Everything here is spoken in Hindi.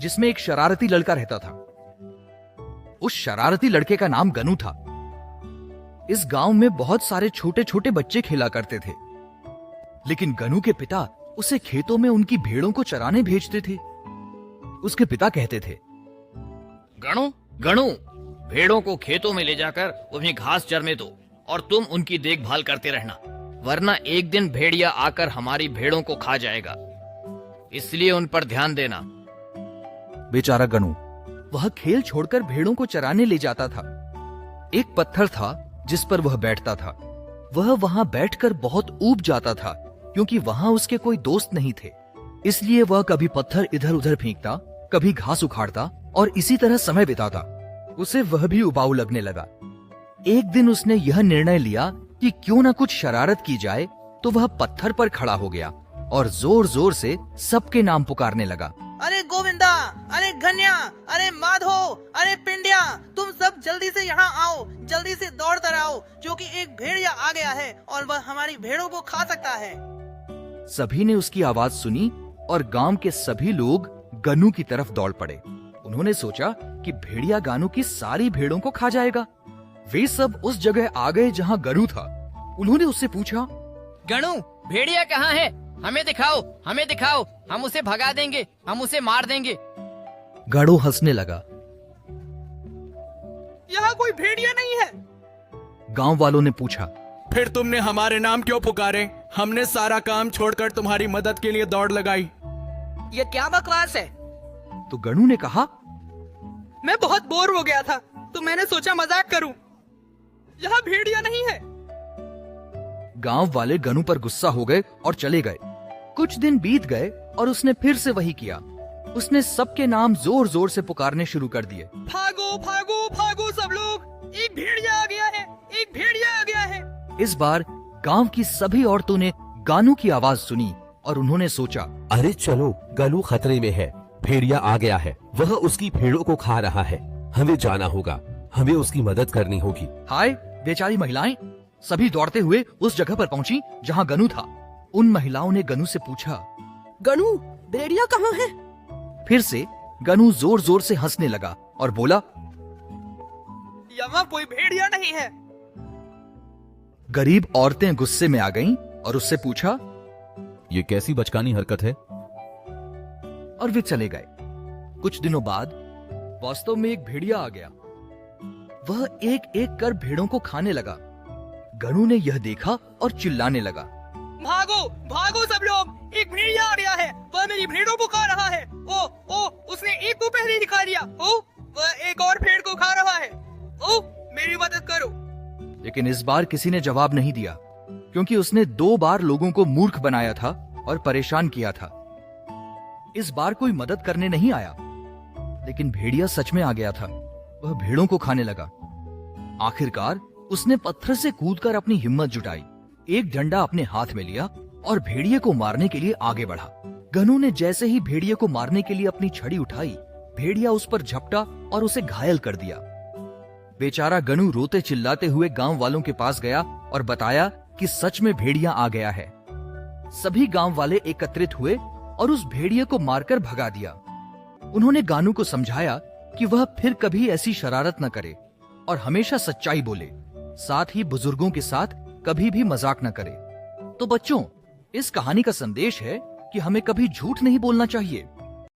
जिसमें एक शरारती लड़का रहता था। उस शरारती लड़के का नाम गनू था। इस गांव में बहुत सारे छोटे छोटे बच्चे खेला करते थे, लेकिन गनू के पिता उसे खेतों में उनकी भेड़ों को चराने भेजते थे। उसके पिता कहते थे, गणु गणु, भेड़ों को खेतों में ले जाकर उन्हें घास चरने दो और तुम उनकी देखभाल करते रहना, वरना एक दिन भेड़िया आकर हमारी भेड़ों को खा जाएगा, इसलिए उन पर ध्यान देना। बेचारा गनू वह खेल छोड़कर भेड़ों को चराने ले जाता था। एक पत्थर था जिस पर वह बैठता था। वह वहां बैठकर बहुत ऊब जाता था, क्योंकि वहां उसके कोई दोस्त नहीं थे। इसलिए वह कभी पत्थर इधर उधर फेंकता, कभी घास उखाड़ता और इसी तरह समय बिताता। उसे वह भी उबाऊ लगने लगा। एक दिन उसने यह निर्णय लिया कि क्यों न कुछ शरारत की जाए, तो वह पत्थर पर खड़ा हो गया और जोर जोर से सबके नाम पुकारने लगा। अरे गोविंदा, अरे घन्या, अरे माधो, अरे पिंडिया, तुम सब जल्दी से यहाँ आओ, जल्दी से दौड़ कर आओ, क्योंकि एक भेड़िया आ गया है और वह हमारी भेड़ों को खा सकता है। सभी ने उसकी आवाज सुनी और गांव के सभी लोग गनू की तरफ दौड़ पड़े। उन्होंने सोचा कि भेड़िया गानू की सारी भेड़ों को खा जाएगा। वे सब उस जगह आ गए जहां गनू था। उन्होंने उससे पूछा, गणु, भेड़िया कहाँ है? हमें दिखाओ, हमें दिखाओ, हम उसे भगा देंगे, हम उसे मार देंगे। गणू हंसने लगा। यहाँ कोई भेड़िया नहीं है। गांव वालों ने पूछा, फिर तुमने हमारे नाम क्यों पुकारे? हमने सारा काम छोड़कर तुम्हारी मदद के लिए दौड़ लगाई। ये क्या बकवास है? तो गणू ने कहा, मैं बहुत बोर हो गया था, तो मैंने सोचा मजाक करूं। यहाँ भेड़िया नहीं है। गांव वाले गनू पर गुस्सा हो गए और चले गए। कुछ दिन बीत गए और उसने फिर से वही किया। उसने सबके नाम जोर जोर से पुकारने शुरू कर दिए। भागो भागो भागो सब लोग, एक भेड़िया आ गया है, एक भेड़िया आ गया है। इस बार गांव की सभी औरतों ने गानू की आवाज सुनी और उन्होंने सोचा, अरे चलो, गनू खतरे में है, भेड़िया आ गया है, वह उसकी भेड़ों को खा रहा है, हमें जाना होगा, हमें उसकी मदद करनी होगी। हाय बेचारी महिलाएं सभी दौड़ते हुए उस जगह पर पहुंची जहां गनू था। उन महिलाओं ने गनू से पूछा, गनू, भेड़िया कहाँ है? फिर से गनू जोर जोर से हंसने लगा और बोला, यहाँ कोई भेड़िया नहीं है। गरीब औरतें गुस्से में आ गईं और उससे पूछा, ये कैसी बचकानी हरकत है? और वे चले गए। कुछ दिनों बाद वास्तव में एक भेड़िया आ गया। वह एक एक कर भेड़ों को खाने लगा। गनू ने यह देखा और चिल्लाने लगा, भागो भागो सब लोग, एक भेड़िया आ गया है, वह मेरी भेड़ों को खा रहा है। ओ, उसने एक को पहले ही खा लिया। ओ, वह एक और भेड़ को खा रहा है। ओ, मेरी मदद करो। लेकिन इस बार किसी ने जवाब नहीं दिया, क्योंकि उसने 2 बार लोगों को मूर्ख बनाया था और परेशान किया था। इस बार कोई मदद करने नहीं आया। लेकिन भेड़िया सच में आ गया था। वह भेड़ों को खाने लगा। आखिरकार उसने पत्थर से कूदकर अपनी हिम्मत जुटाई, एक डंडा अपने हाथ में लिया और भेड़िए को मारने के लिए आगे बढ़ा। गनू ने जैसे ही भेड़िए को मारने के लिए अपनी छड़ी उठाई, भेड़िया उस पर झपटा और उसे घायल कर दिया। बेचारा गनू रोते चिल्लाते हुए गांव वालों के पास गया और बताया कि सच में भेड़िया आ गया है। सभी गांव वाले एकत्रित हुए और उस भेड़िए को मारकर भगा दिया। उन्होंने गानू को समझाया कि वह फिर कभी ऐसी शरारत न करे और हमेशा सच्चाई बोले, साथ ही बुजुर्गों के साथ कभी भी मजाक न करे। तो बच्चों, इस कहानी का संदेश है कि हमें कभी झूठ नहीं बोलना चाहिए।